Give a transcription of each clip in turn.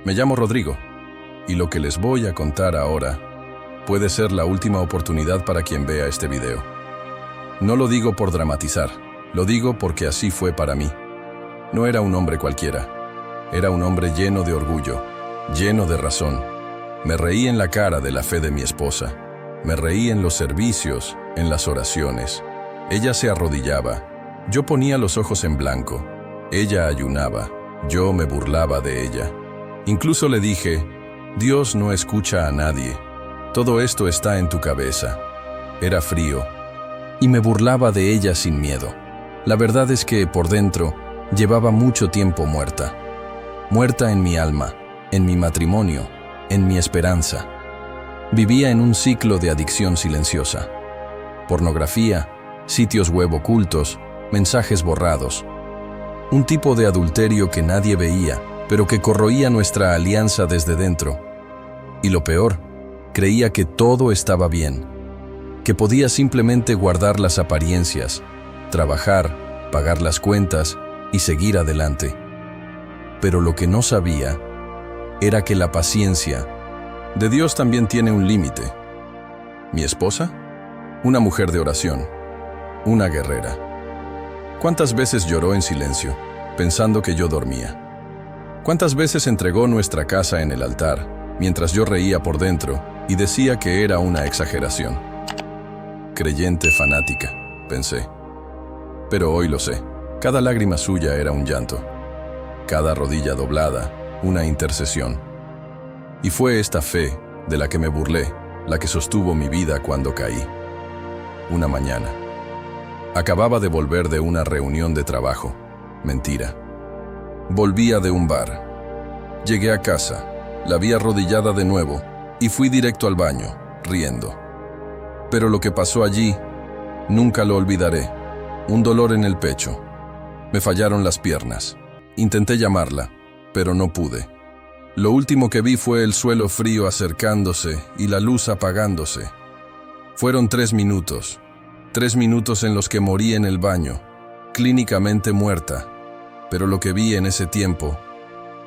Me llamo Rodrigo, y lo que les voy a contar ahora puede ser la última oportunidad para quien vea este video. No lo digo por dramatizar, lo digo porque así fue para mí. No era un hombre cualquiera, era un hombre lleno de orgullo, lleno de razón. Me reí en la cara de la fe de mi esposa, me reí en los servicios, en las oraciones. Ella se arrodillaba, yo ponía los ojos en blanco, ella ayunaba, yo me burlaba de ella. Incluso le dije, Dios no escucha a nadie, todo esto está en tu cabeza. Era frío, y me burlaba de ella sin miedo. La verdad es que, por dentro, llevaba mucho tiempo muerta. Muerta en mi alma, en mi matrimonio, en mi esperanza. Vivía en un ciclo de adicción silenciosa. Pornografía, sitios web ocultos, mensajes borrados. Un tipo de adulterio que nadie veía, pero que corroía nuestra alianza desde dentro. Y lo peor, creía que todo estaba bien, que podía simplemente guardar las apariencias, trabajar, pagar las cuentas y seguir adelante. Pero lo que no sabía era que la paciencia de Dios también tiene un límite. ¿Mi esposa? Una mujer de oración, una guerrera. ¿Cuántas veces lloró en silencio, pensando que yo dormía? ¿Cuántas veces entregó nuestra casa en el altar, mientras yo reía por dentro y decía que era una exageración? Creyente fanática, pensé. Pero hoy lo sé, cada lágrima suya era un llanto, cada rodilla doblada, una intercesión. Y fue esta fe, de la que me burlé, la que sostuvo mi vida cuando caí. Una mañana. Acababa de volver de una reunión de trabajo. Mentira. Volvía de un bar. Llegué a casa, la vi arrodillada de nuevo y fui directo al baño, riendo. Pero lo que pasó allí, nunca lo olvidaré. Un dolor en el pecho. Me fallaron las piernas. Intenté llamarla, pero no pude. Lo último que vi fue el suelo frío acercándose y la luz apagándose. Fueron 3 minutos. 3 minutos en los que morí en el baño, clínicamente muerta. Pero lo que vi en ese tiempo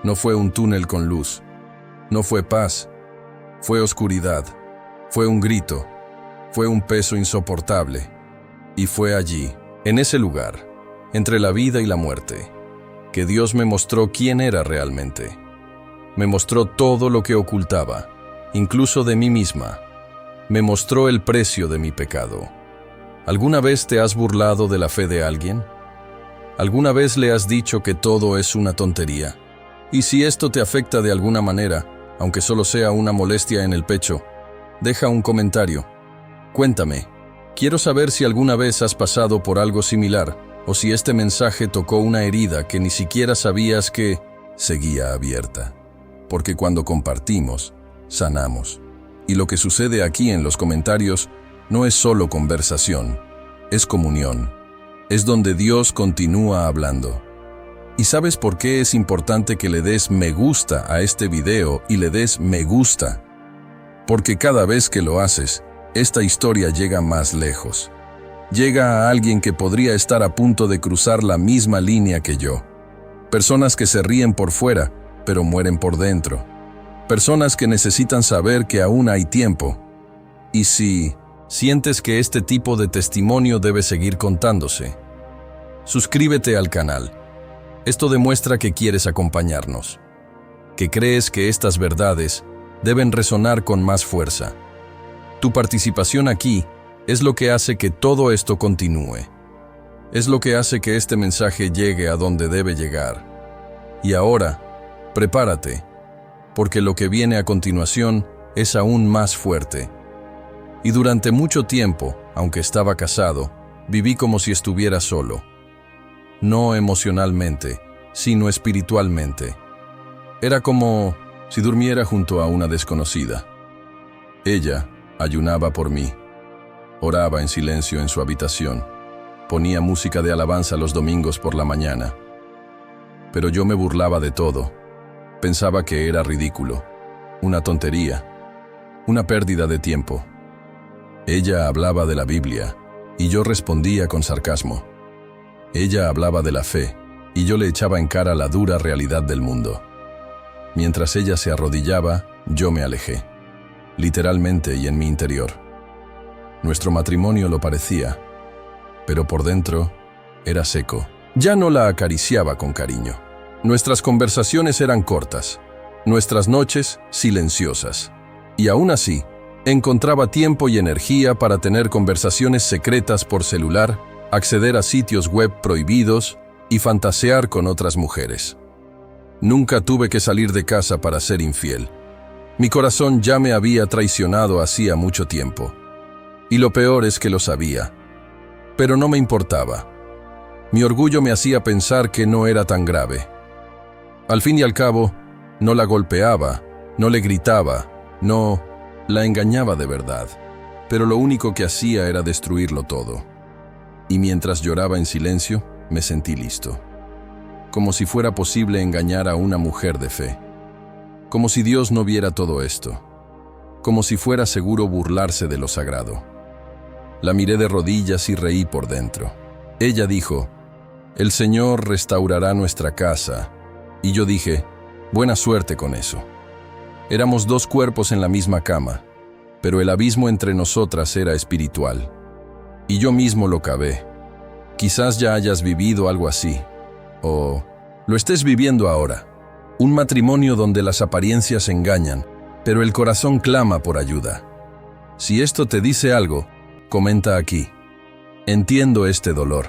no fue un túnel con luz, no fue paz, fue oscuridad, fue un grito, fue un peso insoportable. Y fue allí, en ese lugar, entre la vida y la muerte, que Dios me mostró quién era realmente. Me mostró todo lo que ocultaba, incluso de mí misma. Me mostró el precio de mi pecado. ¿Alguna vez te has burlado de la fe de alguien? ¿Alguna vez le has dicho que todo es una tontería? Y si esto te afecta de alguna manera, aunque solo sea una molestia en el pecho, deja un comentario. Cuéntame. Quiero saber si alguna vez has pasado por algo similar, o si este mensaje tocó una herida que ni siquiera sabías que seguía abierta. Porque cuando compartimos, sanamos. Y lo que sucede aquí en los comentarios no es solo conversación, es comunión. Es donde Dios continúa hablando. ¿Y sabes por qué es importante que le des me gusta a este video y le des me gusta? Porque cada vez que lo haces, esta historia llega más lejos. Llega a alguien que podría estar a punto de cruzar la misma línea que yo. Personas que se ríen por fuera, pero mueren por dentro. Personas que necesitan saber que aún hay tiempo. Y si sientes que este tipo de testimonio debe seguir contándose, suscríbete al canal. Esto demuestra que quieres acompañarnos, que crees que estas verdades deben resonar con más fuerza. Tu participación aquí es lo que hace que todo esto continúe. Es lo que hace que este mensaje llegue a donde debe llegar. Y ahora, prepárate, porque lo que viene a continuación es aún más fuerte. Y durante mucho tiempo, aunque estaba casado, viví como si estuviera solo. No emocionalmente, sino espiritualmente. Era como si durmiera junto a una desconocida. Ella ayunaba por mí. Oraba en silencio en su habitación. Ponía música de alabanza los domingos por la mañana. Pero yo me burlaba de todo. Pensaba que era ridículo, una tontería, una pérdida de tiempo. Ella hablaba de la Biblia y yo respondía con sarcasmo. Ella hablaba de la fe y yo le echaba en cara la dura realidad del mundo. Mientras ella se arrodillaba, yo me alejé, literalmente y en mi interior. Nuestro matrimonio lo parecía, pero por dentro era seco. Ya no la acariciaba con cariño. Nuestras conversaciones eran cortas, nuestras noches silenciosas. Y aún así, encontraba tiempo y energía para tener conversaciones secretas por celular, acceder a sitios web prohibidos y fantasear con otras mujeres. Nunca tuve que salir de casa para ser infiel. Mi corazón ya me había traicionado hacía mucho tiempo. Y lo peor es que lo sabía. Pero no me importaba. Mi orgullo me hacía pensar que no era tan grave. Al fin y al cabo, no la golpeaba, no le gritaba, no la engañaba de verdad. Pero lo único que hacía era destruirlo todo. Y mientras lloraba en silencio, me sentí listo. Como si fuera posible engañar a una mujer de fe. Como si Dios no viera todo esto. Como si fuera seguro burlarse de lo sagrado. La miré de rodillas y reí por dentro. Ella dijo, «El Señor restaurará nuestra casa». Y yo dije, «Buena suerte con eso». Éramos dos cuerpos en la misma cama, pero el abismo entre nosotras era espiritual. Y yo mismo lo cavé. Quizás ya hayas vivido algo así, o lo estés viviendo ahora. Un matrimonio donde las apariencias engañan, pero el corazón clama por ayuda. Si esto te dice algo, comenta aquí. Entiendo este dolor.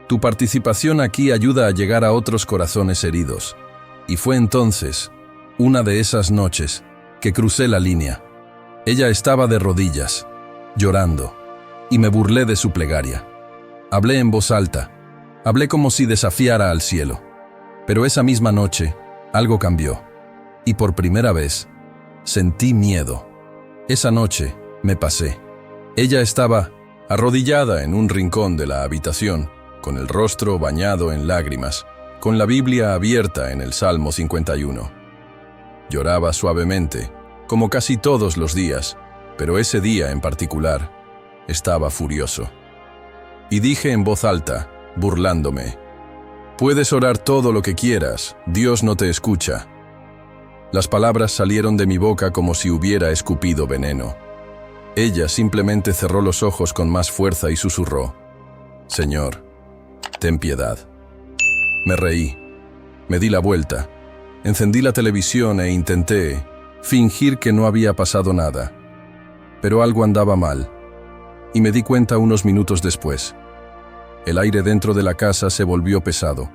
Tu participación aquí ayuda a llegar a otros corazones heridos. Y fue entonces, una de esas noches, que crucé la línea. Ella estaba de rodillas, llorando, y me burlé de su plegaria. Hablé en voz alta, hablé como si desafiara al cielo. Pero esa misma noche, algo cambió. Y por primera vez, sentí miedo. Esa noche, me pasé. Ella estaba arrodillada en un rincón de la habitación, con el rostro bañado en lágrimas, con la Biblia abierta en el Salmo 51. Lloraba suavemente, como casi todos los días, pero ese día en particular, estaba furioso. Y dije en voz alta, burlándome, «Puedes orar todo lo que quieras, Dios no te escucha». Las palabras salieron de mi boca como si hubiera escupido veneno. Ella simplemente cerró los ojos con más fuerza y susurró, «Señor, ten piedad». Me reí, me di la vuelta, encendí la televisión e intenté fingir que no había pasado nada. Pero algo andaba mal, y me di cuenta unos minutos después. El aire dentro de la casa se volvió pesado,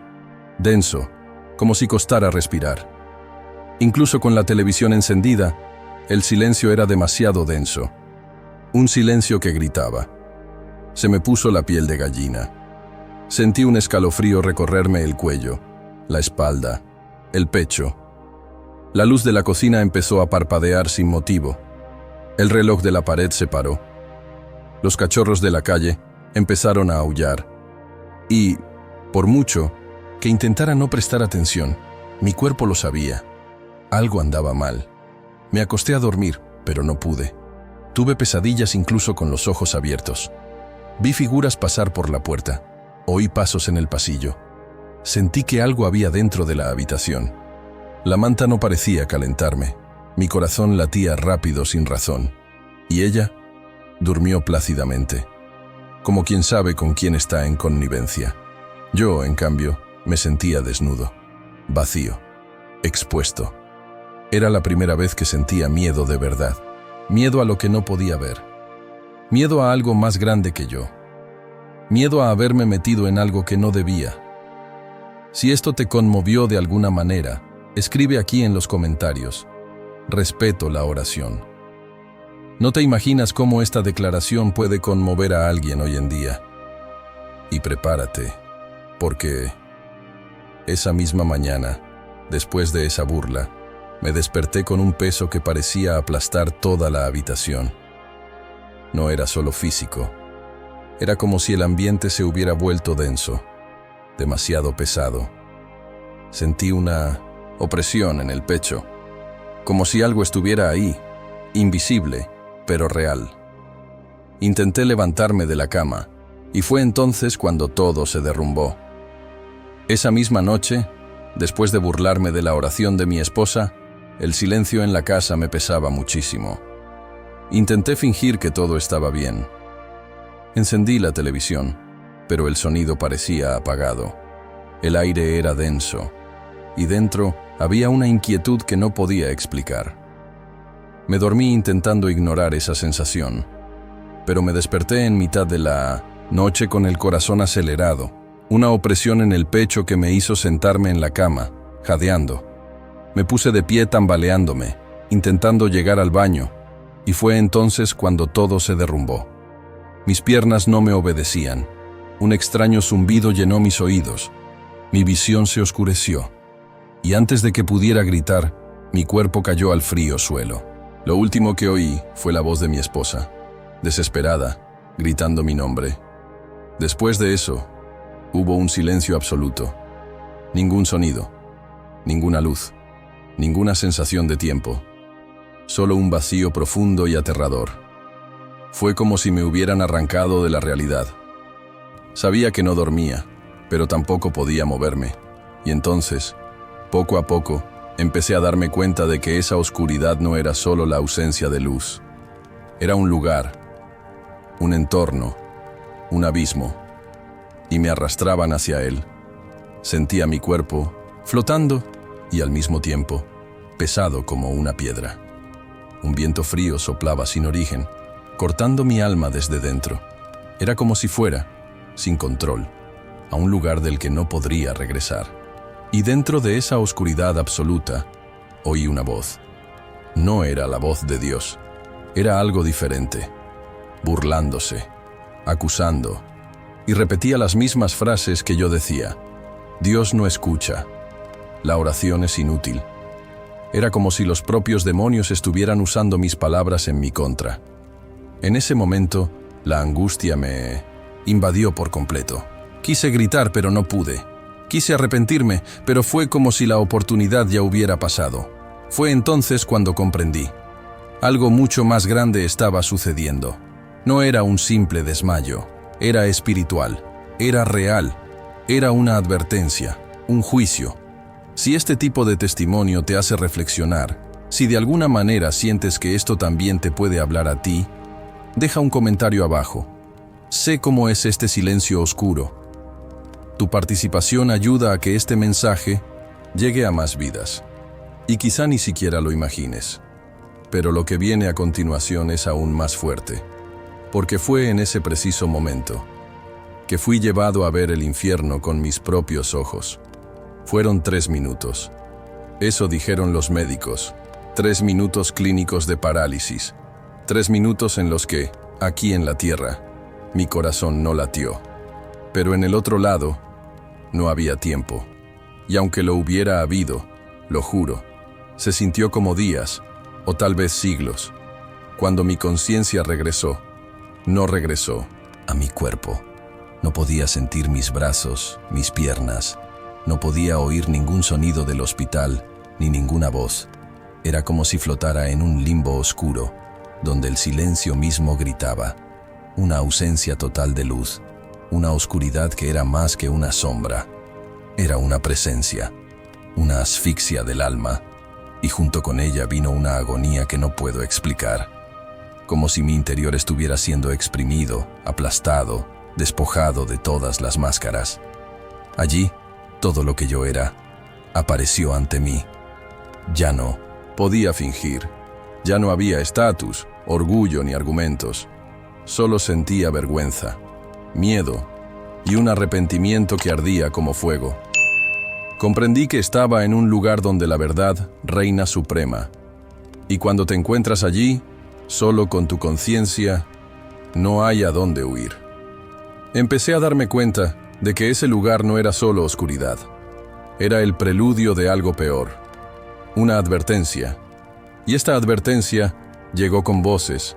denso, como si costara respirar. Incluso con la televisión encendida, el silencio era demasiado denso. Un silencio que gritaba. Se me puso la piel de gallina. Sentí un escalofrío recorrerme el cuello, la espalda, el pecho. La luz de la cocina empezó a parpadear sin motivo. El reloj de la pared se paró. Los cachorros de la calle empezaron a aullar. Y, por mucho que intentara no prestar atención, mi cuerpo lo sabía. Algo andaba mal. Me acosté a dormir, pero no pude. Tuve pesadillas incluso con los ojos abiertos. Vi figuras pasar por la puerta. Oí pasos en el pasillo. Sentí que algo había dentro de la habitación. La manta no parecía calentarme. Mi corazón latía rápido sin razón. Y ella durmió plácidamente, como quien sabe con quién está en connivencia. Yo, en cambio, me sentía desnudo, vacío, expuesto. Era la primera vez que sentía miedo de verdad. Miedo a lo que no podía ver. Miedo a algo más grande que yo. Miedo a haberme metido en algo que no debía. Si esto te conmovió de alguna manera, escribe aquí en los comentarios. Respeto la oración. No te imaginas cómo esta declaración puede conmover a alguien hoy en día. Y prepárate, porque esa misma mañana, después de esa burla, me desperté con un peso que parecía aplastar toda la habitación. No era solo físico. Era como si el ambiente se hubiera vuelto denso, demasiado pesado. Sentí una opresión en el pecho, como si algo estuviera ahí, invisible, pero real. Intenté levantarme de la cama, y fue entonces cuando todo se derrumbó. Esa misma noche, Después de burlarme de la oración de mi esposa, el silencio en la casa me pesaba muchísimo. Intenté fingir que todo estaba bien. Encendí la televisión, pero el sonido parecía apagado. El aire era denso, y dentro había una inquietud que no podía explicar. Me dormí intentando ignorar esa sensación, pero me desperté en mitad de la noche con el corazón acelerado, una opresión en el pecho que me hizo sentarme en la cama, jadeando. Me puse de pie tambaleándome, intentando llegar al baño, y fue entonces cuando todo se derrumbó. Mis piernas no me obedecían. Un extraño zumbido llenó mis oídos. Mi visión se oscureció, y antes de que pudiera gritar, mi cuerpo cayó al frío suelo. Lo último que oí fue la voz de mi esposa, desesperada, gritando mi nombre. Después de eso, hubo un silencio absoluto. Ningún sonido, ninguna luz, ninguna sensación de tiempo. Solo un vacío profundo y aterrador. Fue como si me hubieran arrancado de la realidad. Sabía que no dormía, pero tampoco podía moverme. Y entonces, poco a poco, empecé a darme cuenta de que esa oscuridad no era solo la ausencia de luz. Era un lugar, un entorno, un abismo, y me arrastraban hacia él. Sentía mi cuerpo flotando y al mismo tiempo pesado como una piedra. Un viento frío soplaba sin origen, cortando mi alma desde dentro. Era como si fuera, sin control, a un lugar del que no podría regresar. Y dentro de esa oscuridad absoluta, oí una voz. No era la voz de Dios, era algo diferente, burlándose, acusando, y repetía las mismas frases que yo decía. Dios no escucha, la oración es inútil. Era como si los propios demonios estuvieran usando mis palabras en mi contra. En ese momento, la angustia me invadió por completo. Quise gritar, pero no pude. Quise arrepentirme, pero fue como si la oportunidad ya hubiera pasado. Fue entonces cuando comprendí. Algo mucho más grande estaba sucediendo. No era un simple desmayo, era espiritual, era real, era una advertencia, un juicio. Si este tipo de testimonio te hace reflexionar, si de alguna manera sientes que esto también te puede hablar a ti, deja un comentario abajo. Sé cómo es este silencio oscuro. Tu participación ayuda a que este mensaje llegue a más vidas. Y quizá ni siquiera lo imagines. Pero lo que viene a continuación es aún más fuerte, porque fue en ese preciso momento que fui llevado a ver el infierno con mis propios ojos. Fueron 3 minutos. Eso dijeron los médicos. 3 minutos clínicos de parálisis. 3 minutos en los que, aquí en la tierra, mi corazón no latió. Pero en el otro lado, no había tiempo. Y aunque lo hubiera habido, lo juro, se sintió como días, o tal vez siglos. Cuando mi conciencia regresó, no regresó a mi cuerpo. No podía sentir mis brazos, mis piernas. No podía oír ningún sonido del hospital, ni ninguna voz. Era como si flotara en un limbo oscuro, donde el silencio mismo gritaba. Una ausencia total de luz, una oscuridad que era más que una sombra. Era una presencia, una asfixia del alma, y junto con ella vino una agonía que no puedo explicar. Como si mi interior estuviera siendo exprimido, aplastado, despojado de todas las máscaras. Allí, todo lo que yo era, apareció ante mí. Ya no podía fingir. Ya no había estatus, orgullo ni argumentos. Solo sentía vergüenza, miedo y un arrepentimiento que ardía como fuego. Comprendí que estaba en un lugar donde la verdad reina suprema. Y cuando te encuentras allí, solo con tu conciencia, no hay a dónde huir. Empecé a darme cuenta de que ese lugar no era solo oscuridad. Era el preludio de algo peor. Una advertencia. Y esta advertencia llegó con voces.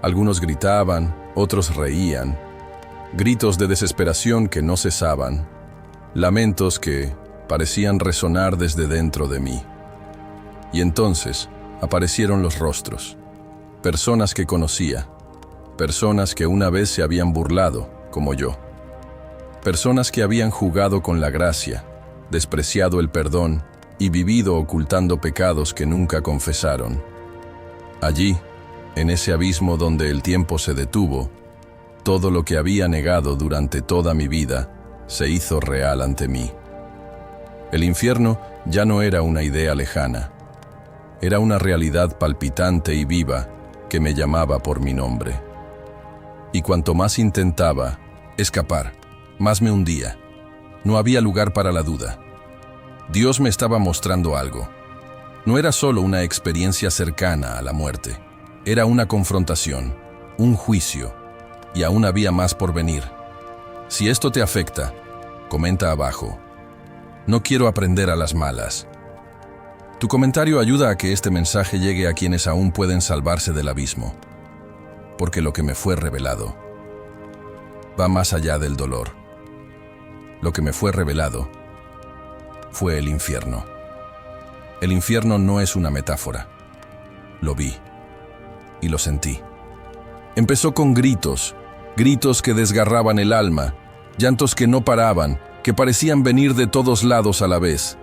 Algunos gritaban, otros reían. Gritos de desesperación que no cesaban. Lamentos que parecían resonar desde dentro de mí. Y entonces aparecieron los rostros. Personas que conocía. Personas que una vez se habían burlado, como yo. Personas que habían jugado con la gracia, despreciado el perdón y vivido ocultando pecados que nunca confesaron. Allí, en ese abismo donde el tiempo se detuvo, todo lo que había negado durante toda mi vida se hizo real ante mí. El infierno ya no era una idea lejana, era una realidad palpitante y viva que me llamaba por mi nombre. Y cuanto más intentaba escapar, más me hundía. No había lugar para la duda. Dios me estaba mostrando algo. No era solo una experiencia cercana a la muerte, era una confrontación, un juicio, y aún había más por venir. Si esto te afecta, comenta abajo. No quiero aprender a las malas. Tu comentario ayuda a que este mensaje llegue a quienes aún pueden salvarse del abismo, porque lo que me fue revelado va más allá del dolor. Lo que me fue revelado fue el infierno. El infierno no es una metáfora. Lo vi y lo sentí. Empezó con gritos, gritos que desgarraban el alma, llantos que no paraban, que parecían venir de todos lados a la vez.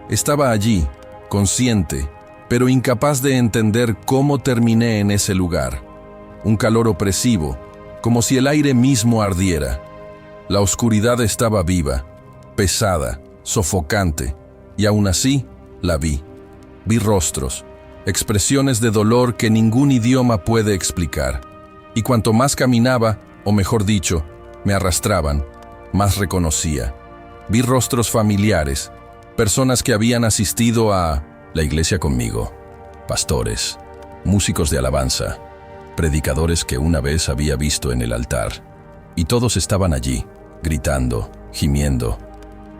Estaba allí, consciente, pero incapaz de entender cómo terminé en ese lugar. Un calor opresivo, como si el aire mismo ardiera. La oscuridad estaba viva, pesada, sofocante, y aún así la vi. Vi rostros, expresiones de dolor que ningún idioma puede explicar. Y cuanto más caminaba, o mejor dicho, me arrastraban, más reconocía. Vi rostros familiares, personas que habían asistido a la iglesia conmigo, pastores, músicos de alabanza, predicadores que una vez había visto en el altar. Y todos estaban allí, gritando, gimiendo,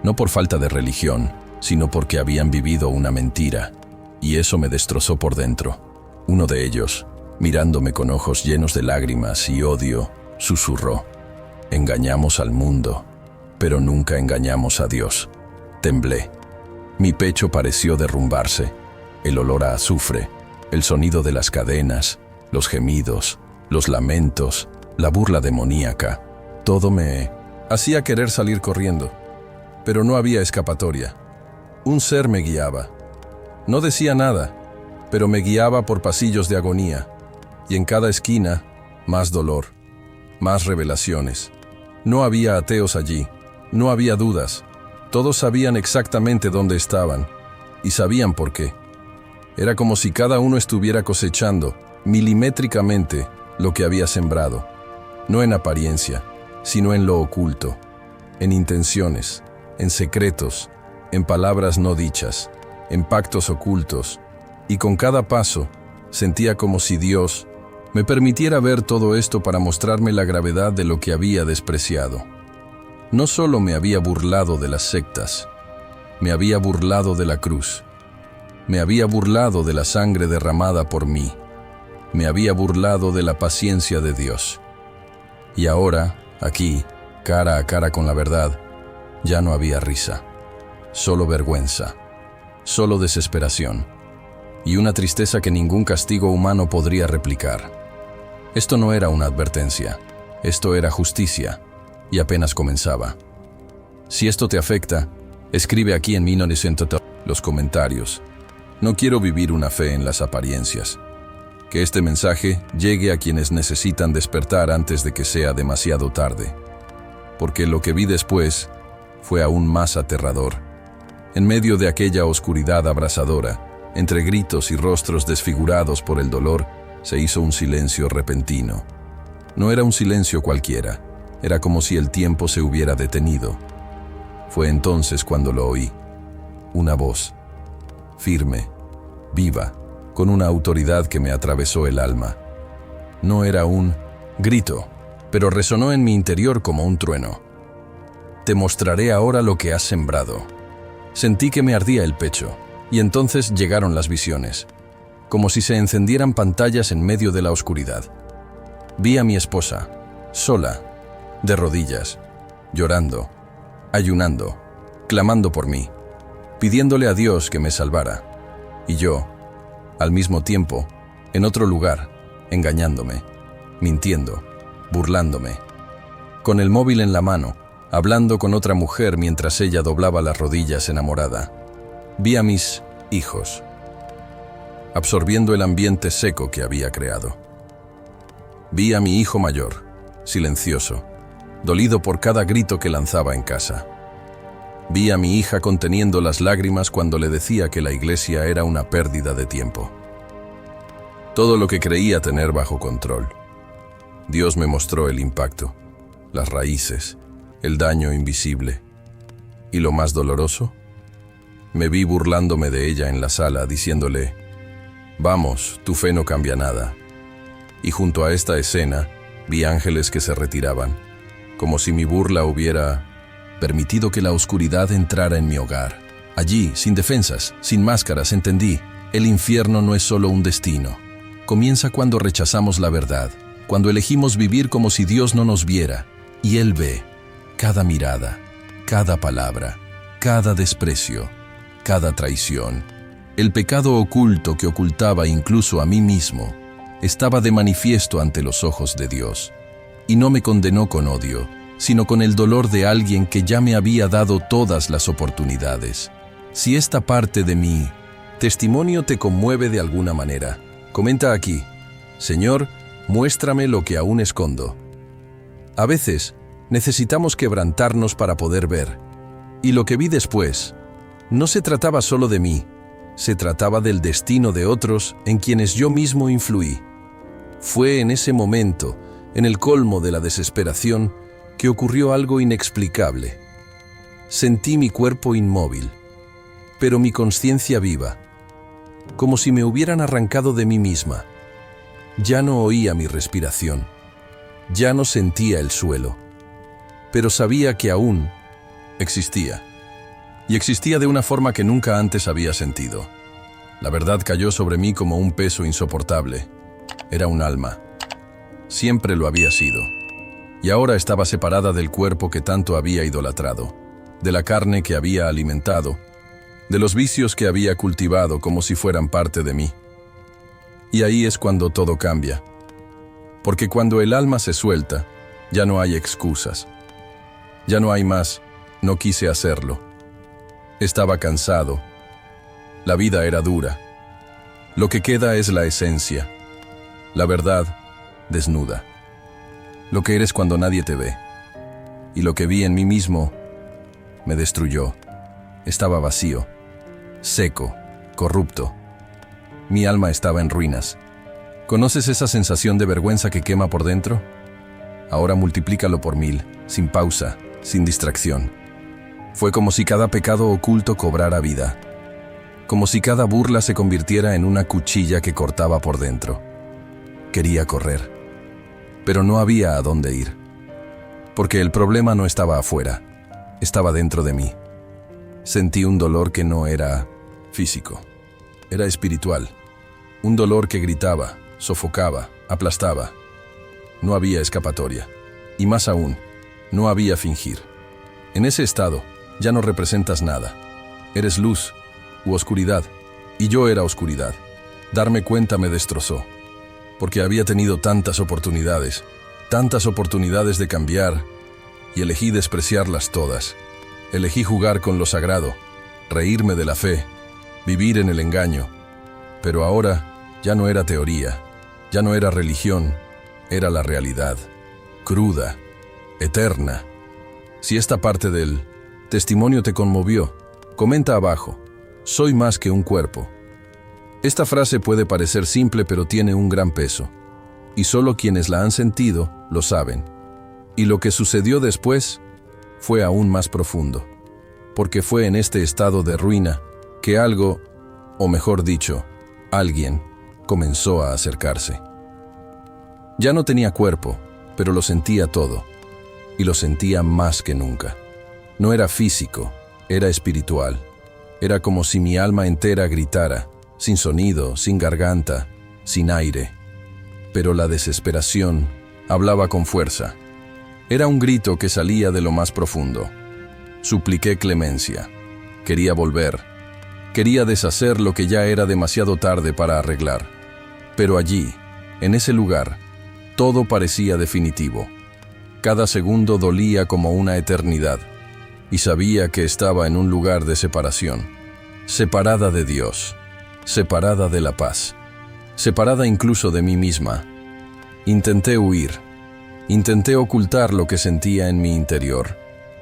no por falta de religión, sino porque habían vivido una mentira. Y eso me destrozó por dentro. Uno de ellos, mirándome con ojos llenos de lágrimas y odio, susurró: engañamos al mundo, pero nunca engañamos a Dios. Temblé. Mi pecho pareció derrumbarse. El olor a azufre, el sonido de las cadenas, los gemidos, los lamentos, la burla demoníaca, todo me hacía querer salir corriendo. Pero no había escapatoria. Un ser me guiaba. No decía nada, pero me guiaba por pasillos de agonía, y en cada esquina, más dolor, más revelaciones. No había ateos allí, no había dudas. Todos sabían exactamente dónde estaban, y sabían por qué. Era como si cada uno estuviera cosechando, milimétricamente, lo que había sembrado. No en apariencia, sino en lo oculto, en intenciones, en secretos, en palabras no dichas, en pactos ocultos, y con cada paso sentía como si Dios me permitiera ver todo esto para mostrarme la gravedad de lo que había despreciado. No solo me había burlado de las sectas, me había burlado de la cruz, me había burlado de la sangre derramada por mí, me había burlado de la paciencia de Dios. Y ahora, aquí, cara a cara con la verdad, ya no había risa, solo vergüenza, solo desesperación, y una tristeza que ningún castigo humano podría replicar. Esto no era una advertencia, esto era justicia, y apenas comenzaba. Si esto te afecta, escribe aquí en los comentarios. No quiero vivir una fe en las apariencias. Que este mensaje llegue a quienes necesitan despertar antes de que sea demasiado tarde. Porque lo que vi después fue aún más aterrador. En medio de aquella oscuridad abrasadora, entre gritos y rostros desfigurados por el dolor, se hizo un silencio repentino. No era un silencio cualquiera, era como si el tiempo se hubiera detenido. Fue entonces cuando lo oí. Una voz, firme, viva, con una autoridad que me atravesó el alma. No era un grito, pero resonó en mi interior como un trueno. Te mostraré ahora lo que has sembrado. Sentí que me ardía el pecho, y entonces llegaron las visiones, como si se encendieran pantallas en medio de la oscuridad. Vi a mi esposa, sola, de rodillas, llorando, ayunando, clamando por mí, pidiéndole a Dios que me salvara. Y yo, al mismo tiempo, en otro lugar, engañándome, mintiendo, burlándome. Con el móvil en la mano, hablando con otra mujer mientras ella doblaba las rodillas enamorada. Vi a mis hijos, absorbiendo el ambiente seco que había creado. Vi a mi hijo mayor, silencioso, dolido por cada grito que lanzaba en casa. Vi a mi hija conteniendo las lágrimas cuando le decía que la iglesia era una pérdida de tiempo. Todo lo que creía tener bajo control. Dios me mostró el impacto, las raíces, el daño invisible. ¿Y lo más doloroso? Me vi burlándome de ella en la sala, diciéndole: «Vamos, tu fe no cambia nada». Y junto a esta escena, vi ángeles que se retiraban, como si mi burla hubiera permitido que la oscuridad entrara en mi hogar. Allí, sin defensas, sin máscaras, entendí: el infierno no es solo un destino. Comienza cuando rechazamos la verdad, cuando elegimos vivir como si Dios no nos viera, y Él ve cada mirada, cada palabra, cada desprecio, cada traición. El pecado oculto que ocultaba incluso a mí mismo estaba de manifiesto ante los ojos de Dios, y no me condenó con odio, sino con el dolor de alguien que ya me había dado todas las oportunidades. Si esta parte de mi testimonio te conmueve de alguna manera, comenta aquí: «Señor, muéstrame lo que aún escondo». A veces necesitamos quebrantarnos para poder ver, y lo que vi después no se trataba solo de mí, se trataba del destino de otros en quienes yo mismo influí. Fue en ese momento, en el colmo de la desesperación, que ocurrió algo inexplicable. Sentí mi cuerpo inmóvil, pero mi conciencia viva, como si me hubieran arrancado de mí misma. Ya no oía mi respiración, ya no sentía el suelo, pero sabía que aún existía. Y existía de una forma que nunca antes había sentido. La verdad cayó sobre mí como un peso insoportable. Era un alma. Siempre lo había sido. Y ahora estaba separada del cuerpo que tanto había idolatrado, de la carne que había alimentado, de los vicios que había cultivado como si fueran parte de mí. Y ahí es cuando todo cambia. Porque cuando el alma se suelta, ya no hay excusas. Ya no hay más, no quise hacerlo. Estaba cansado. La vida era dura. Lo que queda es la esencia, la verdad desnuda. Lo que eres cuando nadie te ve. Y lo que vi en mí mismo me destruyó. Estaba vacío, seco, corrupto. Mi alma estaba en ruinas. ¿Conoces esa sensación de vergüenza que quema por dentro? Ahora multiplícalo por 1000, sin pausa, sin distracción. Fue como si cada pecado oculto cobrara vida. Como si cada burla se convirtiera en una cuchilla que cortaba por dentro. Quería correr, pero no había a dónde ir. Porque el problema no estaba afuera, estaba dentro de mí. Sentí un dolor que no era físico, era espiritual. Un dolor que gritaba, sofocaba, aplastaba. No había escapatoria. Y más aún, no había fingir. En ese estado, ya no representas nada. Eres luz u oscuridad, y yo era oscuridad. Darme cuenta me destrozó, porque había tenido tantas oportunidades de cambiar, y elegí despreciarlas todas. Elegí jugar con lo sagrado, reírme de la fe, vivir en el engaño. Pero ahora ya no era teoría, ya no era religión, era la realidad, cruda, eterna. Si esta parte del testimonio te conmovió, comenta abajo: «Soy más que un cuerpo». Esta frase puede parecer simple, pero tiene un gran peso, y solo quienes la han sentido lo saben. Y lo que sucedió después fue aún más profundo, porque fue en este estado de ruina que algo, o mejor dicho, alguien, comenzó a acercarse. Ya no tenía cuerpo, pero lo sentía todo, y lo sentía más que nunca. No era físico, era espiritual. Era como si mi alma entera gritara, sin sonido, sin garganta, sin aire. Pero la desesperación hablaba con fuerza. Era un grito que salía de lo más profundo. Supliqué clemencia. Quería volver. Quería deshacer lo que ya era demasiado tarde para arreglar. Pero allí, en ese lugar, todo parecía definitivo. Cada segundo dolía como una eternidad, y sabía que estaba en un lugar de separación, separada de Dios, separada de la paz, separada incluso de mí misma. Intenté huir, intenté ocultar lo que sentía en mi interior,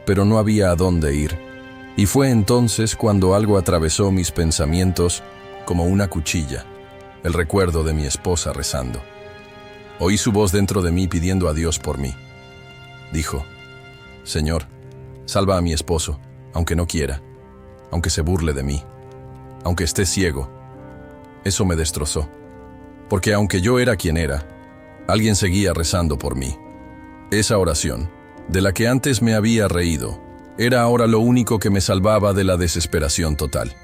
pero no había a dónde ir, y fue entonces cuando algo atravesó mis pensamientos como una cuchilla, el recuerdo de mi esposa rezando. Oí su voz dentro de mí pidiendo a Dios por mí. Dijo: Señor, salva a mi esposo, aunque no quiera, aunque se burle de mí, aunque esté ciego. Eso me destrozó, porque aunque yo era quien era, alguien seguía rezando por mí. Esa oración, de la que antes me había reído, era ahora lo único que me salvaba de la desesperación total.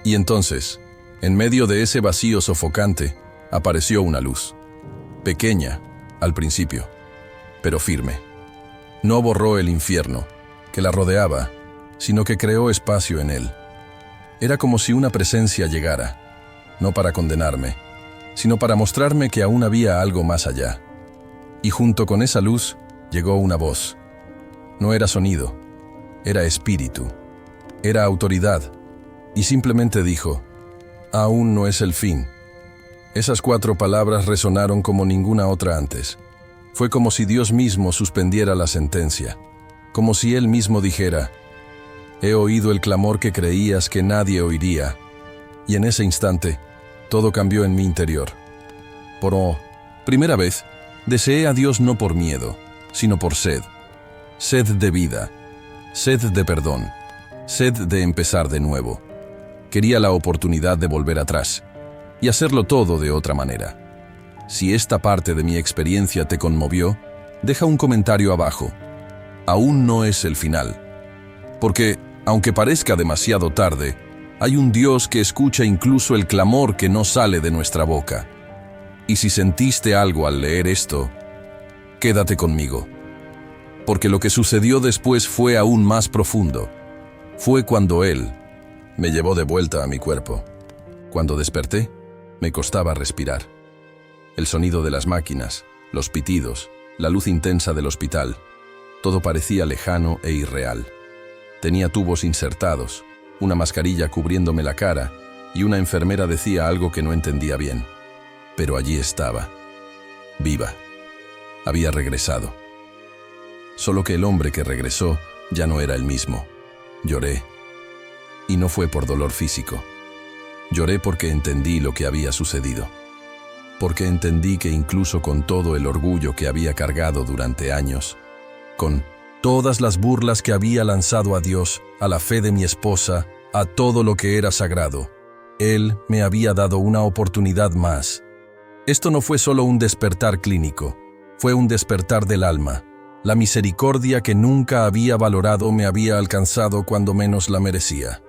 Y entonces, en medio de ese vacío sofocante, apareció una luz. Pequeña, al principio, pero firme. No borró el infierno que la rodeaba, sino que creó espacio en él. Era como si una presencia llegara, no para condenarme, sino para mostrarme que aún había algo más allá. Y junto con esa luz llegó una voz. No era sonido, era espíritu, era autoridad, y simplemente dijo: aún no es el fin. Esas 4 palabras resonaron como ninguna otra antes. Fue como si Dios mismo suspendiera la sentencia, como si Él mismo dijera: he oído el clamor que creías que nadie oiría. Y en ese instante, todo cambió en mi interior. Por primera vez, deseé a Dios no por miedo, sino por sed. Sed de vida, sed de perdón, sed de empezar de nuevo. Quería la oportunidad de volver atrás y hacerlo todo de otra manera. Si esta parte de mi experiencia te conmovió, deja un comentario abajo. Aún no es el final. Porque, aunque parezca demasiado tarde, hay un Dios que escucha incluso el clamor que no sale de nuestra boca. Y si sentiste algo al leer esto, quédate conmigo. Porque lo que sucedió después fue aún más profundo. Fue cuando Él me llevó de vuelta a mi cuerpo. Cuando desperté, me costaba respirar. El sonido de las máquinas, los pitidos, la luz intensa del hospital, todo parecía lejano e irreal. Tenía tubos insertados, una mascarilla cubriéndome la cara, y una enfermera decía algo que no entendía bien. Pero allí estaba, viva. Había regresado. Solo que el hombre que regresó ya no era el mismo. Lloré. Y no fue por dolor físico. Lloré porque entendí lo que había sucedido. Porque entendí que incluso con todo el orgullo que había cargado durante años, con todas las burlas que había lanzado a Dios, a la fe de mi esposa, a todo lo que era sagrado, Él me había dado una oportunidad más. Esto no fue solo un despertar clínico, fue un despertar del alma. La misericordia que nunca había valorado me había alcanzado cuando menos la merecía.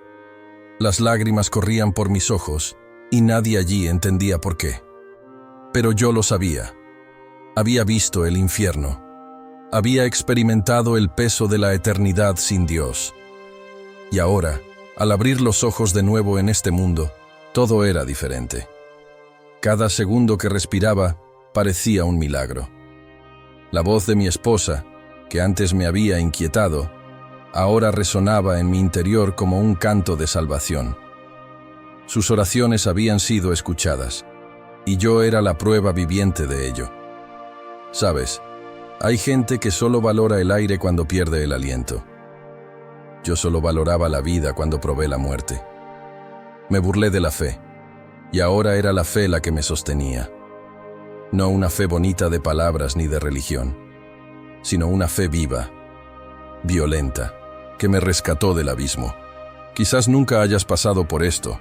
Las lágrimas corrían por mis ojos, y nadie allí entendía por qué. Pero yo lo sabía. Había visto el infierno. Había experimentado el peso de la eternidad sin Dios. Y ahora, al abrir los ojos de nuevo en este mundo, todo era diferente. Cada segundo que respiraba parecía un milagro. La voz de mi esposa, que antes me había inquietado, ahora resonaba en mi interior como un canto de salvación. Sus oraciones habían sido escuchadas, y yo era la prueba viviente de ello. ¿Sabes? Hay gente que solo valora el aire cuando pierde el aliento. Yo solo valoraba la vida cuando probé la muerte. Me burlé de la fe, y ahora era la fe la que me sostenía. No una fe bonita de palabras ni de religión, sino una fe viva, violenta, que me rescató del abismo. Quizás nunca hayas pasado por esto,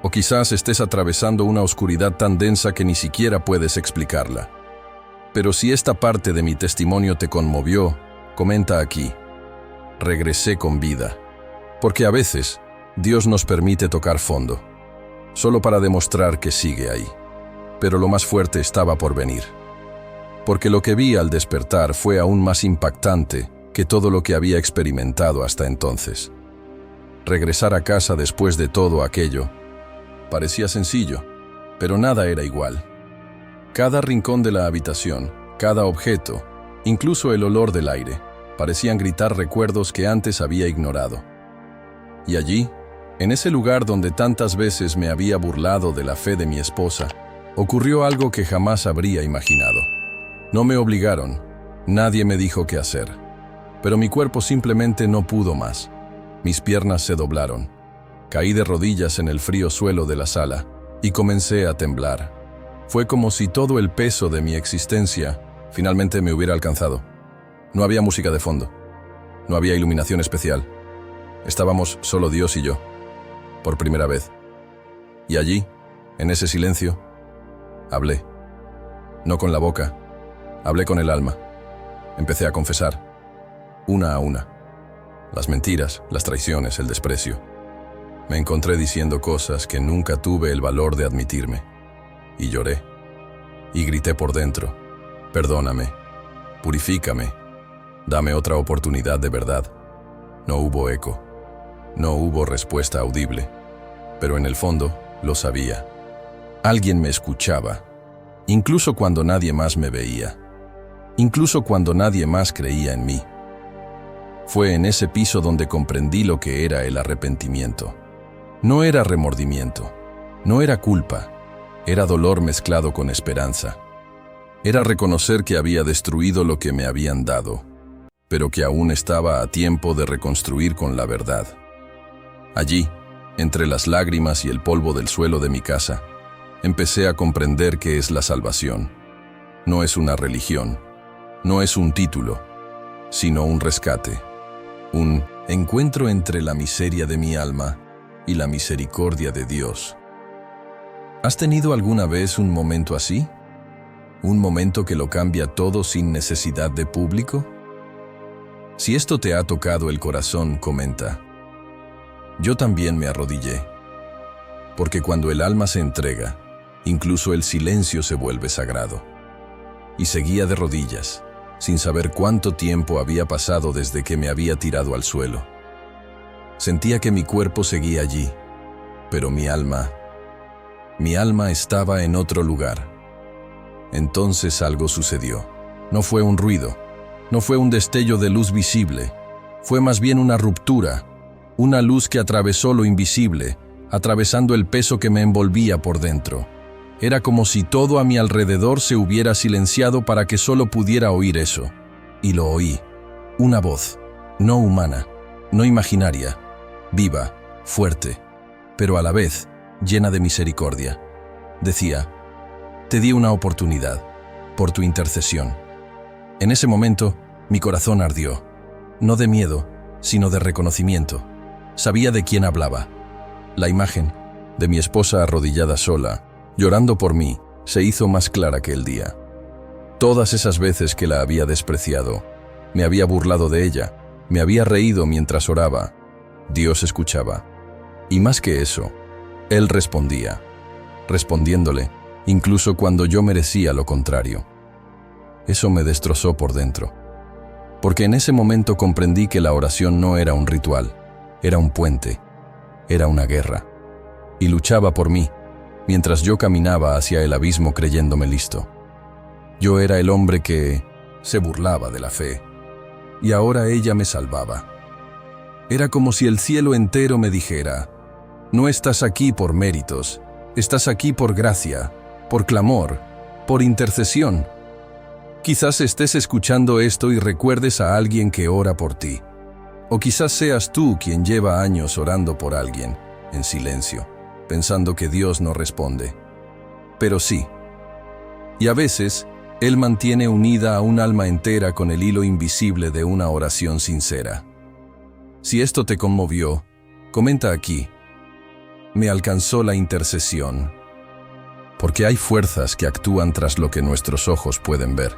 o quizás estés atravesando una oscuridad tan densa que ni siquiera puedes explicarla. Pero si esta parte de mi testimonio te conmovió, comenta aquí: regresé con vida. Porque a veces Dios nos permite tocar fondo, solo para demostrar que sigue ahí. Pero lo más fuerte estaba por venir. Porque lo que vi al despertar fue aún más impactante que todo lo que había experimentado hasta entonces. Regresar a casa después de todo aquello parecía sencillo, pero nada era igual. Cada rincón de la habitación, cada objeto, Incluso el olor del aire parecían gritar recuerdos que antes había ignorado. Y allí, en ese lugar donde tantas veces me había burlado de la fe de mi esposa, ocurrió algo que jamás habría imaginado. No me obligaron, nadie me dijo qué hacer, pero mi cuerpo simplemente no pudo más. Mis piernas se doblaron, caí de rodillas en el frío suelo de la sala y comencé a temblar. Fue como si todo el peso de mi existencia finalmente me hubiera alcanzado. No había música de fondo, no había iluminación especial. Estábamos solo Dios y yo, por primera vez. Y allí, en ese silencio, hablé. No con la boca, hablé con el alma. Empecé a confesar, una a una. Las mentiras, las traiciones, el desprecio. Me encontré diciendo cosas que nunca tuve el valor de admitirme. Y lloré. Y grité por dentro, perdóname, purifícame, dame otra oportunidad de verdad. No hubo eco. No hubo respuesta audible, pero en el fondo lo sabía. Alguien me escuchaba, incluso cuando nadie más me veía, incluso cuando nadie más creía en mí. Fue en ese piso donde comprendí lo que era el arrepentimiento. No era remordimiento, no era culpa, era dolor mezclado con esperanza. Era reconocer que había destruido lo que me habían dado, pero que aún estaba a tiempo de reconstruir con la verdad. Allí, entre las lágrimas y el polvo del suelo de mi casa, empecé a comprender qué es la salvación. No es una religión, no es un título, sino un rescate, un encuentro entre la miseria de mi alma y la misericordia de Dios. ¿Has tenido alguna vez un momento así? ¿Un momento que lo cambia todo sin necesidad de público? Si esto te ha tocado el corazón, comenta. Yo también me arrodillé, porque cuando el alma se entrega, incluso el silencio se vuelve sagrado. Y seguía de rodillas, sin saber cuánto tiempo había pasado desde que me había tirado al suelo. Sentía que mi cuerpo seguía allí, pero mi alma estaba en otro lugar. Entonces algo sucedió. No fue un ruido, no fue un destello de luz visible, fue más bien una ruptura. Una luz que atravesó lo invisible, atravesando el peso que me envolvía por dentro. Era como si todo a mi alrededor se hubiera silenciado para que solo pudiera oír eso. Y lo oí. Una voz, no humana, no imaginaria, viva, fuerte, pero a la vez llena de misericordia. Decía, te di una oportunidad, por tu intercesión. En ese momento, mi corazón ardió, no de miedo, sino de reconocimiento. Sabía de quién hablaba. La imagen de mi esposa arrodillada sola, llorando por mí, se hizo más clara que el día. Todas esas veces que la había despreciado, me había burlado de ella, me había reído mientras oraba, Dios escuchaba. Y más que eso, Él respondía, respondiéndole, incluso cuando yo merecía lo contrario. Eso me destrozó por dentro, porque en ese momento comprendí que la oración no era un ritual, era un puente, era una guerra, y luchaba por mí, mientras yo caminaba hacia el abismo creyéndome listo. Yo era el hombre que se burlaba de la fe, y ahora ella me salvaba. Era como si el cielo entero me dijera, no estás aquí por méritos, estás aquí por gracia, por clamor, por intercesión. Quizás estés escuchando esto y recuerdes a alguien que ora por ti. O quizás seas tú quien lleva años orando por alguien, en silencio, pensando que Dios no responde. Pero sí. Y a veces, Él mantiene unida a un alma entera con el hilo invisible de una oración sincera. Si esto te conmovió, comenta aquí. Me alcanzó la intercesión. Porque hay fuerzas que actúan tras lo que nuestros ojos pueden ver.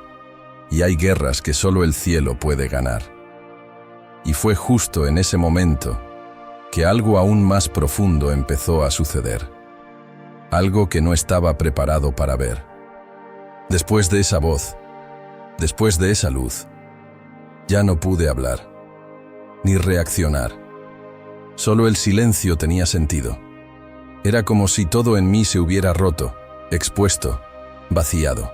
Y hay guerras que solo el cielo puede ganar. Y fue justo en ese momento que algo aún más profundo empezó a suceder. Algo que no estaba preparado para ver. Después de esa voz, después de esa luz, ya no pude hablar, ni reaccionar. Solo el silencio tenía sentido. Era como si todo en mí se hubiera roto, expuesto, vaciado.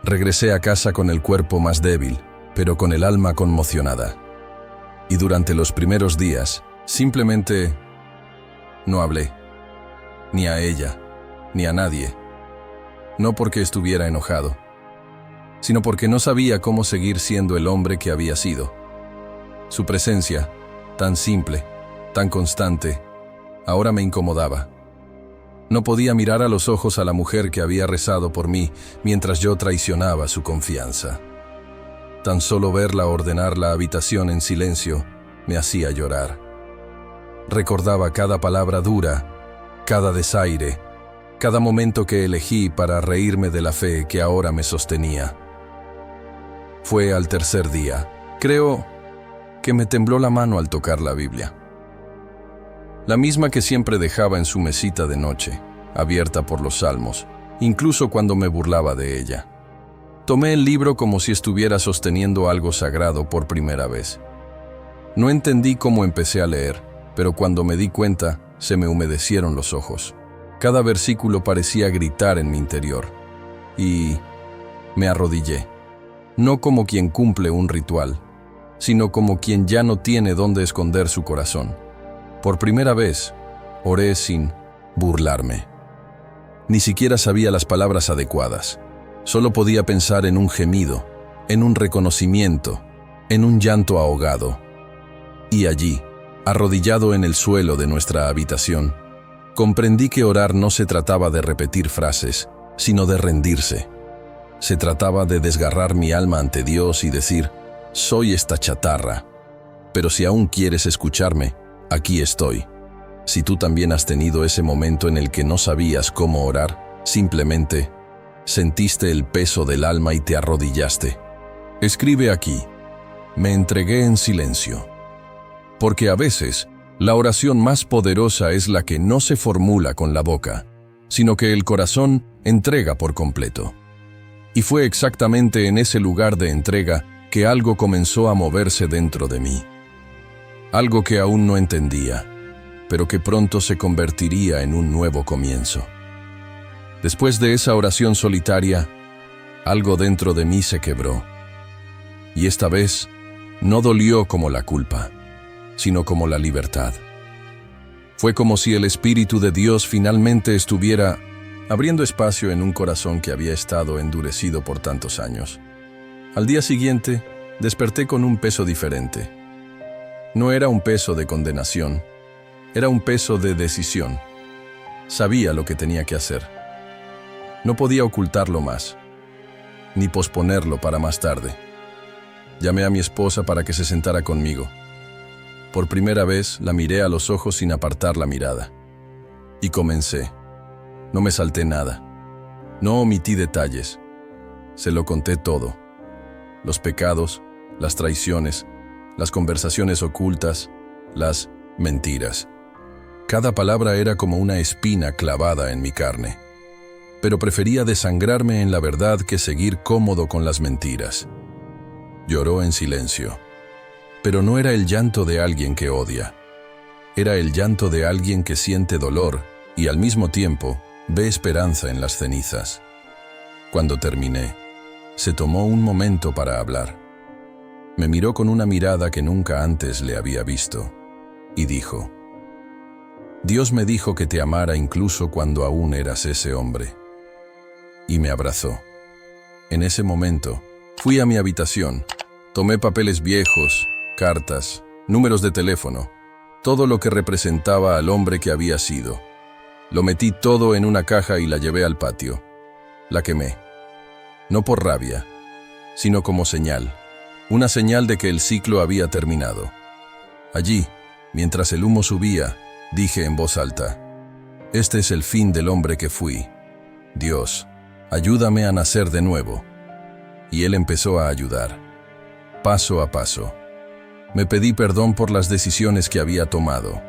Regresé a casa con el cuerpo más débil, pero con el alma conmocionada. Y durante los primeros días, simplemente no hablé. Ni a ella, ni a nadie. No porque estuviera enojado, sino porque no sabía cómo seguir siendo el hombre que había sido. Su presencia, tan simple, tan constante, ahora me incomodaba. No podía mirar a los ojos a la mujer que había rezado por mí mientras yo traicionaba su confianza. Tan solo verla ordenar la habitación en silencio me hacía llorar. Recordaba cada palabra dura, cada desaire, cada momento que elegí para reírme de la fe que ahora me sostenía. Fue al tercer día. Creo que me tembló la mano al tocar la Biblia. La misma que siempre dejaba en su mesita de noche, abierta por los salmos, incluso cuando me burlaba de ella. Tomé el libro como si estuviera sosteniendo algo sagrado por primera vez. No entendí cómo empecé a leer, pero cuando me di cuenta, se me humedecieron los ojos. Cada versículo parecía gritar en mi interior. Y me arrodillé, no como quien cumple un ritual, sino como quien ya no tiene dónde esconder su corazón. Por primera vez, oré sin burlarme. Ni siquiera sabía las palabras adecuadas. Solo podía pensar en un gemido, en un reconocimiento, en un llanto ahogado. Y allí, arrodillado en el suelo de nuestra habitación, comprendí que orar no se trataba de repetir frases, sino de rendirse. Se trataba de desgarrar mi alma ante Dios y decir: soy esta chatarra, pero si aún quieres escucharme, aquí estoy. Si tú también has tenido ese momento en el que no sabías cómo orar, simplemente sentiste el peso del alma y te arrodillaste. Escribe aquí: me entregué en silencio. Porque a veces, la oración más poderosa es la que no se formula con la boca, sino que el corazón entrega por completo. Y fue exactamente en ese lugar de entrega que algo comenzó a moverse dentro de mí. Algo que aún no entendía, pero que pronto se convertiría en un nuevo comienzo. Después de esa oración solitaria, algo dentro de mí se quebró. Y esta vez, no dolió como la culpa, sino como la libertad. Fue como si el Espíritu de Dios finalmente estuviera abriendo espacio en un corazón que había estado endurecido por tantos años. Al día siguiente, desperté con un peso diferente. No era un peso de condenación, era un peso de decisión. Sabía lo que tenía que hacer. No podía ocultarlo más, ni posponerlo para más tarde. Llamé a mi esposa para que se sentara conmigo. Por primera vez la miré a los ojos sin apartar la mirada. Y comencé. No me salté nada. No omití detalles. Se lo conté todo. Los pecados, las traiciones, las conversaciones ocultas, las mentiras. Cada palabra era como una espina clavada en mi carne. Pero prefería desangrarme en la verdad que seguir cómodo con las mentiras. Lloró en silencio. Pero no era el llanto de alguien que odia. Era el llanto de alguien que siente dolor y al mismo tiempo ve esperanza en las cenizas. Cuando terminé, se tomó un momento para hablar. Me miró con una mirada que nunca antes le había visto y dijo: Dios me dijo que te amara incluso cuando aún eras ese hombre. Y me abrazó. En ese momento, fui a mi habitación, tomé papeles viejos, cartas, números de teléfono, todo lo que representaba al hombre que había sido. Lo metí todo en una caja y la llevé al patio. La quemé. No por rabia, sino como señal. Una señal de que el ciclo había terminado. Allí, mientras el humo subía, dije en voz alta: este es el fin del hombre que fui. Dios, ayúdame a nacer de nuevo. Y Él empezó a ayudar, paso a paso. Me pedí perdón por las decisiones que había tomado.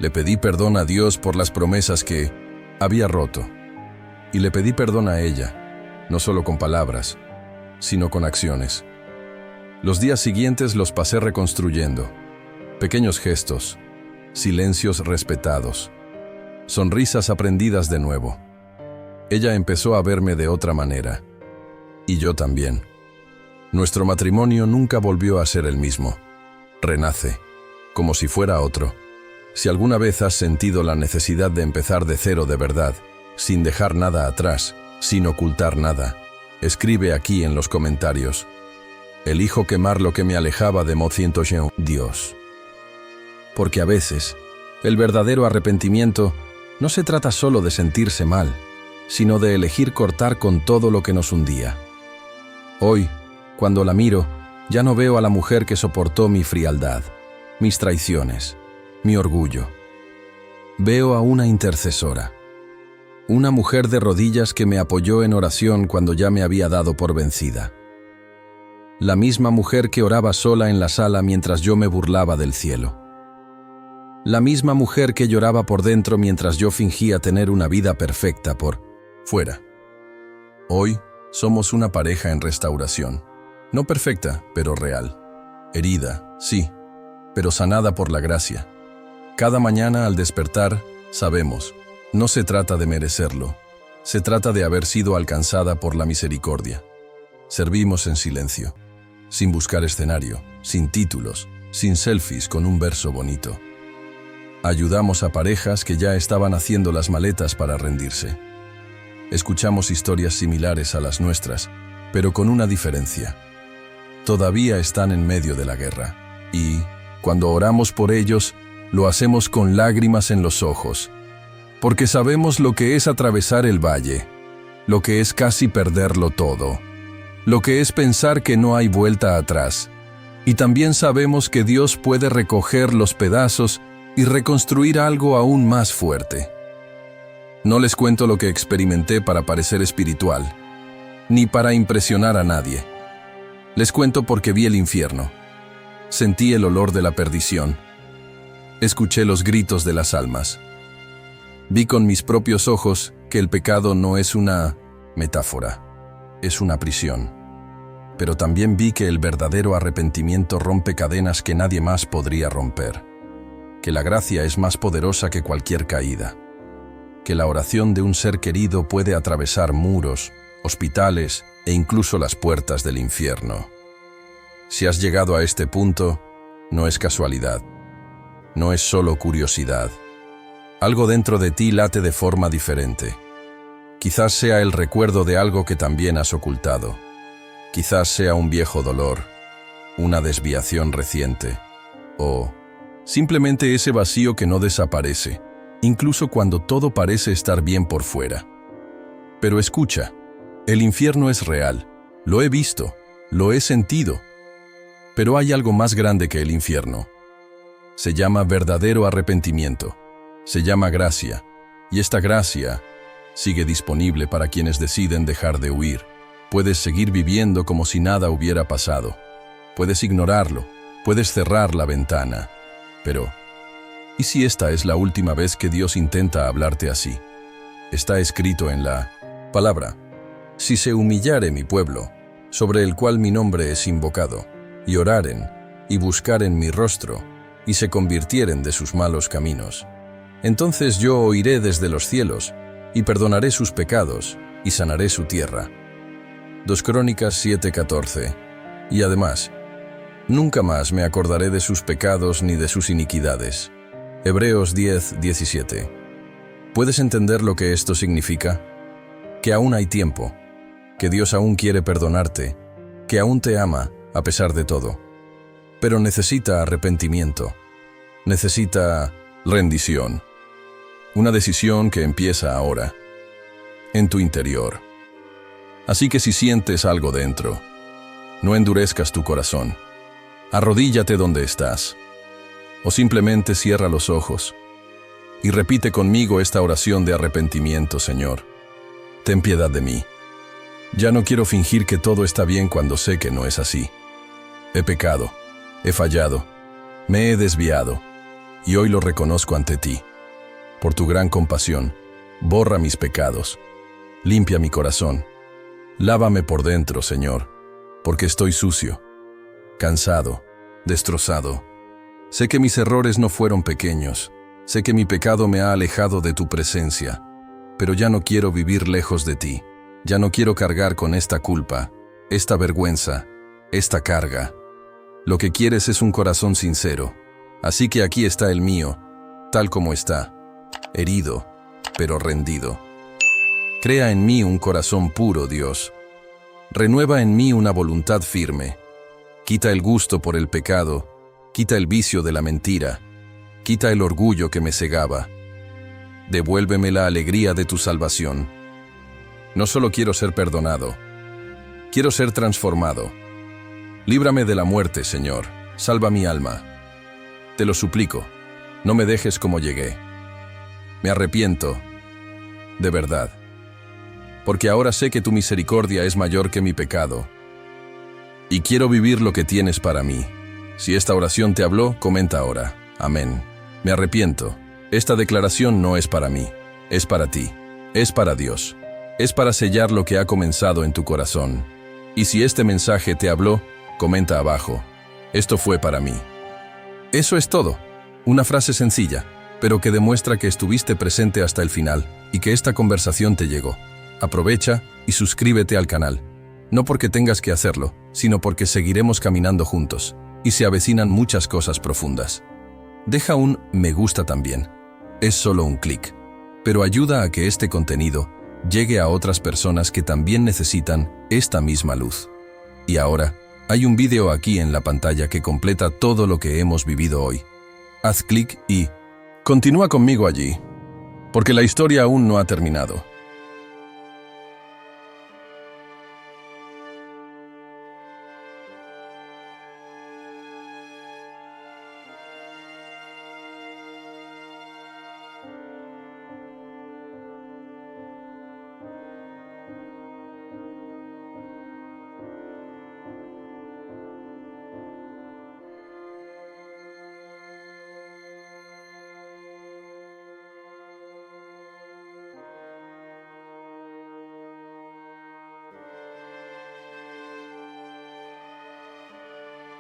Le pedí perdón a Dios por las promesas que había roto. Y le pedí perdón a ella, no solo con palabras, sino con acciones. Los días siguientes los pasé reconstruyendo. Pequeños gestos, silencios respetados, sonrisas aprendidas de nuevo. Ella empezó a verme de otra manera. Y yo también. Nuestro matrimonio nunca volvió a ser el mismo. Renace, como si fuera otro. Si alguna vez has sentido la necesidad de empezar de cero de verdad, sin dejar nada atrás, sin ocultar nada, escribe aquí en los comentarios: elijo quemar lo que me alejaba de Dios. Porque a veces, el verdadero arrepentimiento no se trata solo de sentirse mal, sino de elegir cortar con todo lo que nos hundía. Hoy, cuando la miro, ya no veo a la mujer que soportó mi frialdad, mis traiciones, mi orgullo. Veo a una intercesora, una mujer de rodillas que me apoyó en oración cuando ya me había dado por vencida. La misma mujer que oraba sola en la sala mientras yo me burlaba del cielo. La misma mujer que lloraba por dentro mientras yo fingía tener una vida perfecta por fuera. Hoy somos una pareja en restauración. No perfecta, pero real. Herida, sí, pero sanada por la gracia. Cada mañana al despertar, sabemos, no se trata de merecerlo, se trata de haber sido alcanzada por la misericordia. Servimos en silencio, sin buscar escenario, sin títulos, sin selfies con un verso bonito. Ayudamos a parejas que ya estaban haciendo las maletas para rendirse. Escuchamos historias similares a las nuestras, pero con una diferencia. Todavía están en medio de la guerra, y, cuando oramos por ellos, lo hacemos con lágrimas en los ojos, porque sabemos lo que es atravesar el valle, lo que es casi perderlo todo, lo que es pensar que no hay vuelta atrás, y también sabemos que Dios puede recoger los pedazos y reconstruir algo aún más fuerte. No les cuento lo que experimenté para parecer espiritual, ni para impresionar a nadie. Les cuento porque vi el infierno. Sentí el olor de la perdición. Escuché los gritos de las almas. Vi con mis propios ojos que el pecado no es una metáfora, es una prisión. Pero también vi que el verdadero arrepentimiento rompe cadenas que nadie más podría romper. Que la gracia es más poderosa que cualquier caída. Que la oración de un ser querido puede atravesar muros, hospitales e incluso las puertas del infierno. Si has llegado a este punto, no es casualidad. No es solo curiosidad. Algo dentro de ti late de forma diferente. Quizás sea el recuerdo de algo que también has ocultado. Quizás sea un viejo dolor, una desviación reciente, o simplemente ese vacío que no desaparece, incluso cuando todo parece estar bien por fuera. Pero escucha, el infierno es real, lo he visto, lo he sentido. Pero hay algo más grande que el infierno. Se llama verdadero arrepentimiento, se llama gracia, y esta gracia sigue disponible para quienes deciden dejar de huir. Puedes seguir viviendo como si nada hubiera pasado. Puedes ignorarlo, puedes cerrar la ventana. Pero, ¿y si esta es la última vez que Dios intenta hablarte así? Está escrito en la palabra: si se humillare mi pueblo, sobre el cual mi nombre es invocado, y oraren, y buscaren mi rostro, y se convirtieren de sus malos caminos, entonces yo oiré desde los cielos, y perdonaré sus pecados, y sanaré su tierra. 2 Crónicas 7:14. Y además, nunca más me acordaré de sus pecados ni de sus iniquidades. Hebreos 10:17. ¿Puedes entender lo que esto significa? Que aún hay tiempo, que Dios aún quiere perdonarte, que aún te ama a pesar de todo. Pero necesita arrepentimiento, necesita rendición. Una decisión que empieza ahora, en tu interior. Así que si sientes algo dentro, no endurezcas tu corazón. Arrodíllate donde estás, o simplemente cierra los ojos y repite conmigo esta oración de arrepentimiento: Señor, ten piedad de mí. Ya no quiero fingir que todo está bien cuando sé que no es así. He pecado, he fallado, me he desviado, y hoy lo reconozco ante ti. Por tu gran compasión, borra mis pecados, limpia mi corazón. Lávame por dentro, Señor, porque estoy sucio, cansado, destrozado. Sé que mis errores no fueron pequeños, sé que mi pecado me ha alejado de tu presencia, pero ya no quiero vivir lejos de ti. Ya no quiero cargar con esta culpa, esta vergüenza, esta carga. Lo que quieres es un corazón sincero. Así que aquí está el mío, tal como está, herido, pero rendido. Crea en mí un corazón puro, Dios. Renueva en mí una voluntad firme. Quita el gusto por el pecado, quita el vicio de la mentira, quita el orgullo que me cegaba. Devuélveme la alegría de tu salvación. No solo quiero ser perdonado, quiero ser transformado. Líbrame de la muerte, Señor. Salva mi alma. Te lo suplico, no me dejes como llegué. Me arrepiento, de verdad, porque ahora sé que tu misericordia es mayor que mi pecado. Y quiero vivir lo que tienes para mí. Si esta oración te habló, comenta ahora. Amén. Me arrepiento. Esta declaración no es para mí, es para ti, es para Dios. Es para sellar lo que ha comenzado en tu corazón. Y si este mensaje te habló, comenta abajo. Esto fue para mí. Eso es todo. Una frase sencilla, pero que demuestra que estuviste presente hasta el final y que esta conversación te llegó. Aprovecha y suscríbete al canal. No porque tengas que hacerlo, sino porque seguiremos caminando juntos y se avecinan muchas cosas profundas. Deja un me gusta también. Es solo un clic, pero ayuda a que este contenido llegue a otras personas que también necesitan esta misma luz. Y ahora, hay un vídeo aquí en la pantalla que completa todo lo que hemos vivido hoy. Haz clic y continúa conmigo allí, porque la historia aún no ha terminado.